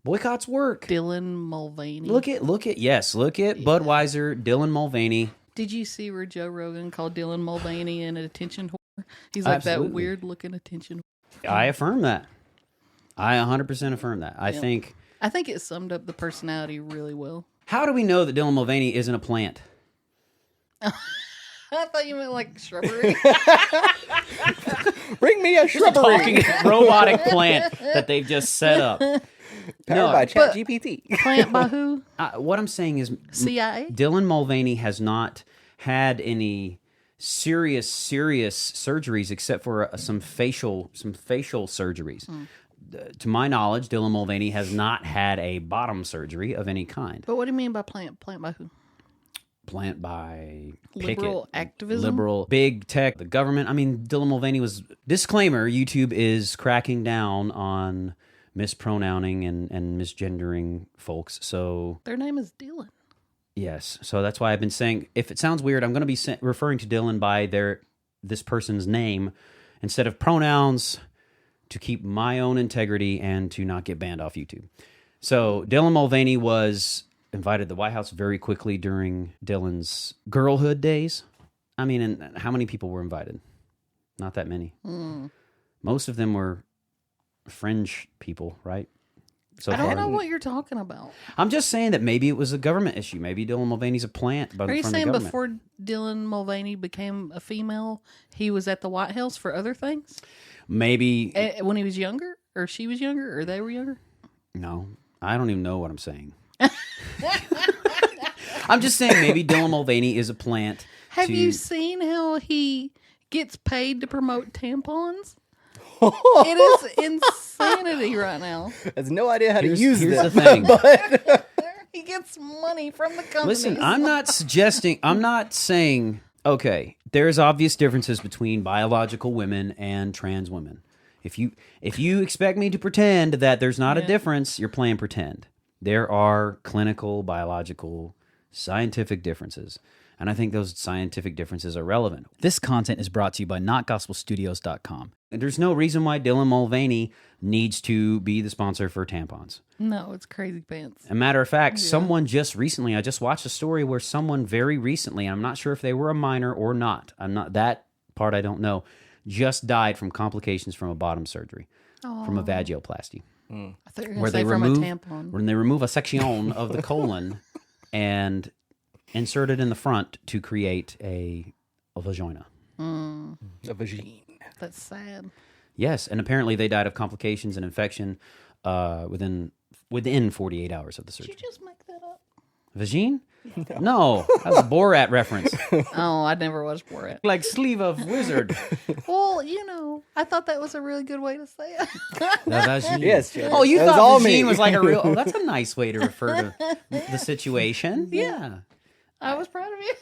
Boycotts work. Dylan Mulvaney. Look at Budweiser, Dylan Mulvaney. Did you see where Joe Rogan called Dylan Mulvaney an attention whore? He's like that weird looking attention whore. I affirm that. I 100% affirm that. I think it summed up the personality really well. How do we know that Dylan Mulvaney isn't a plant? I thought you meant like shrubbery. Bring me a shrubbery. Talking robotic plant that they've just set up. Powered by ChatGPT. Plant by who? What I'm saying is CIA? Dylan Mulvaney has not had any serious surgeries except for some facial surgeries. To my knowledge, Dylan Mulvaney has not had a bottom surgery of any kind. But what do you mean by plant? Plant by who? Plant by liberal Pickett, activism? liberal, big tech, the government. I mean, Dylan Mulvaney was... Disclaimer, YouTube is cracking down on mispronouncing and misgendering folks, so... Their name is Dylan. Yes, so that's why I've been saying, if it sounds weird, I'm going to be referring to Dylan by this person's name instead of pronouns to keep my own integrity and to not get banned off YouTube. So Dylan Mulvaney was invited to the White House very quickly during Dylan's girlhood days. I mean, and how many people were invited? Not that many. Most of them were fringe people, right? So I don't know what you're talking about. I'm just saying that maybe it was a government issue. Maybe Dylan Mulvaney's a plant. Are you saying before Dylan Mulvaney became a female, he was at the White House for other things? Maybe. When he was younger? Or she was younger? Or they were younger? No. I don't even know what I'm saying. I'm just saying maybe Dylan Mulvaney is a plant. Have you seen how he gets paid to promote tampons? It is insanity right now. Has no idea how to use this. Here's the thing. But he gets money from the company. Listen, I'm not saying, okay, there's obvious differences between biological women and trans women. If you expect me to pretend that there's not a difference, you're playing pretend. There are clinical, biological, scientific differences. And I think those scientific differences are relevant. This content is brought to you by NotGospelStudios.com. And there's no reason why Dylan Mulvaney needs to be the sponsor for tampons. No, it's crazy pants. A matter of fact, someone just recently, I just watched a story where someone very recently, I'm not sure if they were a minor or not, that part I don't know, just died from complications from a bottom surgery, from a vagioplasty. I thought you were going to say from a tampon. When they remove a section of the colon and insert it in the front to create a vagina. a vagina. That's sad. Yes, and apparently they died of complications and infection within 48 hours of the surgery. Did you just make that up? Vagine? No, that was a Borat reference. Oh, I never watched Borat. Like sleeve of wizard. Well, I thought that was a really good way to say it. Vagine. Yes. Oh, you That was thought all vagine me. was like a real... Oh, that's a nice way to refer to the situation. Yeah. I was proud of you.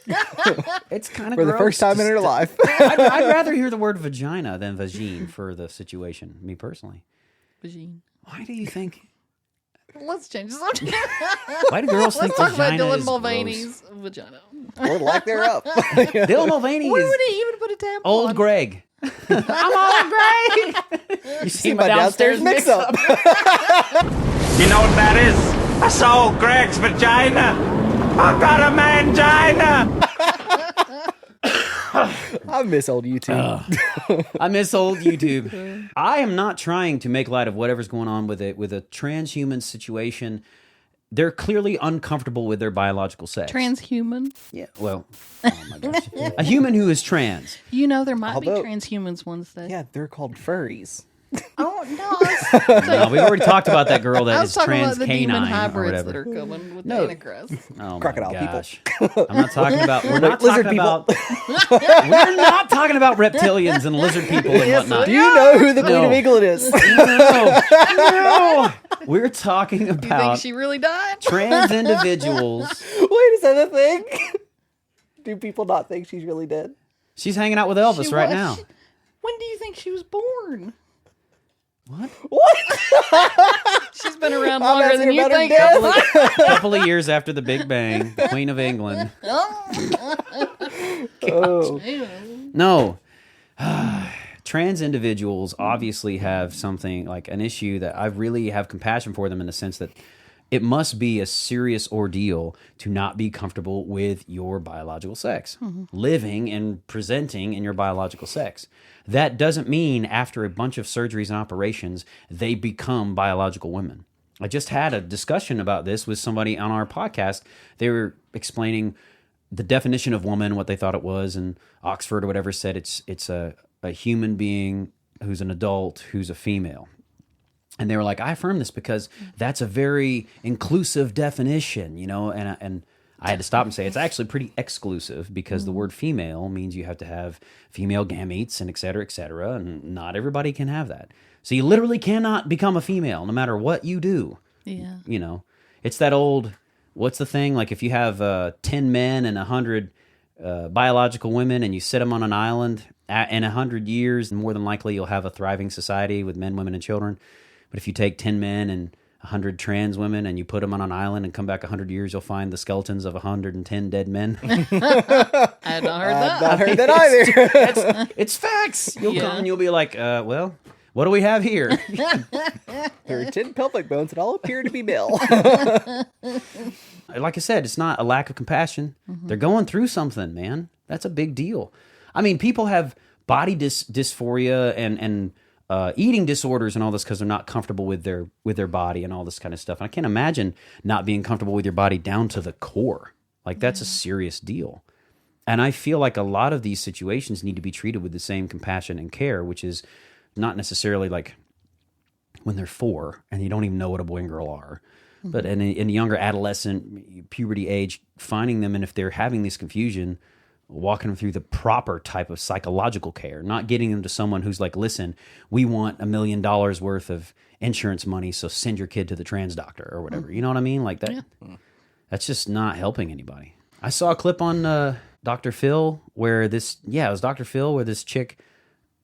It's kind of For the first time in her life. I'd rather hear the word vagina than vagine for the situation, me personally. Vagine. Why do you think... Let's change the subject. Why do girls think Let's talk about vagina Dylan is Mulvaney's gross? vagina. Or lack thereof. Dylan Mulvaney Where is would he even put a tampon? old Gregg. I'm old Gregg. You see my downstairs mix-up. You know what that is? That's old Greg's vagina. I got a mangina. I miss old YouTube. I miss old YouTube. I am not trying to make light of whatever's going on with it. With a transhuman situation, they're clearly uncomfortable with their biological sex. Transhuman. Yeah, well, oh my gosh. A human who is trans. There might be Although- transhumans one day. Yeah, they're called furries. Oh, no. No, we've already talked about that girl I that was is talking trans about the demon canine or hybrids that whatever. are coming with No. the Antichrist. Oh my Crocodile people. gosh. I'm not talking about. We're not Lizard talking about. We're not talking about reptilians and lizard people and whatnot. Do you know who the Queen No. of England is? No. We're talking You think about she really died? trans individuals. Wait, is that a thing? Do people not think she's really dead? She's hanging out with Elvis She right was- now. When do you think she was born? What? What? She's been around I'm longer asking than you about her think. death. Couple of years after the Big Bang, the Queen of England. Oh. No. trans individuals obviously have something like an issue that I really have compassion for them in the sense that it must be a serious ordeal to not be comfortable with your biological sex, living and presenting in your biological sex. That doesn't mean after a bunch of surgeries and operations, they become biological women. I just had a discussion about this with somebody on our podcast. They were explaining the definition of woman, what they thought it was, and Oxford or whatever said it's a human being who's an adult, who's a female. And they were like, I affirm this because that's a very inclusive definition, you know, and I had to stop and say it's actually pretty exclusive because the word female means you have to have female gametes and et cetera, and not everybody can have that. So you literally cannot become a female no matter what you do. Yeah. You know, it's that old, what's the thing? Like if you have 10 men and 100 biological women and you sit them on an island, in 100 years, more than likely you'll have a thriving society with men, women, and children. But if you take 10 men and 100 trans women and you put them on an island and come back 100 years, you'll find the skeletons of 110 dead men. I had not heard that. Not heard that either. It's facts. You'll come and you'll be like, well, what do we have here? There are 10 pelvic bones that all appear to be male. Like I said, it's not a lack of compassion. They're going through something, man. That's a big deal. I mean, people have body dysphoria and eating disorders and all this because they're not comfortable with their body and all this kind of stuff. And I can't imagine not being comfortable with your body down to the core. Like that's a serious deal. And I feel like a lot of these situations need to be treated with the same compassion and care, which is not necessarily like when they're 4 and you don't even know what a boy and girl are. But in a younger adolescent puberty age, finding them, and if they're having this confusion, walking them through the proper type of psychological care, not getting them to someone who's like, listen, we want $1 million worth of insurance money, so send your kid to the trans doctor or whatever. You know what I mean? Like that. Yeah. That's just not helping anybody. I saw a clip on Dr. Phil where it was Dr. Phil where this chick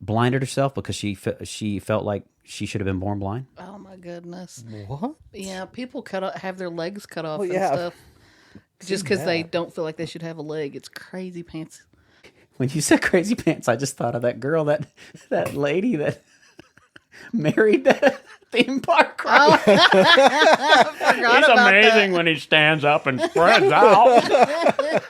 blinded herself because she felt like she should have been born blind. Oh my goodness. What? Yeah, people have their legs cut off and yeah. stuff. Just because they don't feel like they should have a leg. It's crazy pants. When you said crazy pants, I just thought of that girl, that lady that married that theme park. Oh, I forgot It's about amazing when he stands up and spreads out.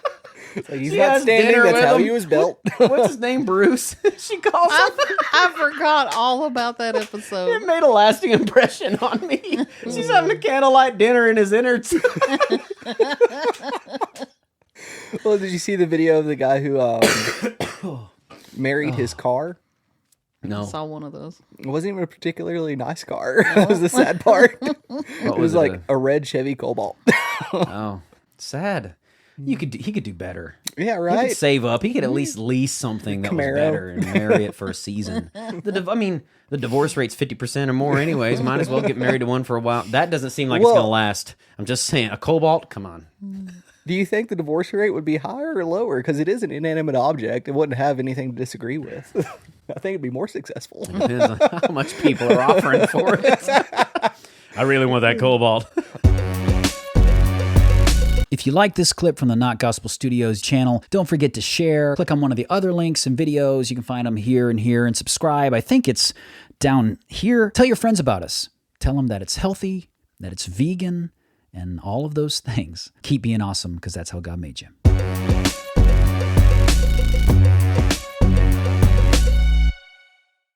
So he's She not has standing, dinner that's with how him. he was built. What's his name? Bruce. She calls him. I forgot all about that episode. It made a lasting impression on me. She's having a candlelight dinner in his innards. Well, did you see the video of the guy who married his car? I No. saw one of those. It wasn't even a particularly nice car. That was the sad part. It was like a red Chevy Cobalt. Oh, sad. He could do better. Yeah, He right? could save up. He could at least lease something that Camaro. was better and marry it for a season. The divorce rate's 50% or more anyways. Might as well get married to one for a while. That doesn't seem like it's going to last. I'm just saying, a Cobalt, come on. Do you think the divorce rate would be higher or lower? Because it is an inanimate object. It wouldn't have anything to disagree with. I think it'd be more successful. It depends on how much people are offering for it. I really want that Cobalt. If you like this clip from the Not Gospel Studios channel, don't forget to share. Click on one of the other links and videos. You can find them here, and subscribe. I think it's down here. Tell your friends about us. Tell them that it's healthy, that it's vegan, and all of those things. Keep being awesome, because that's how God made you.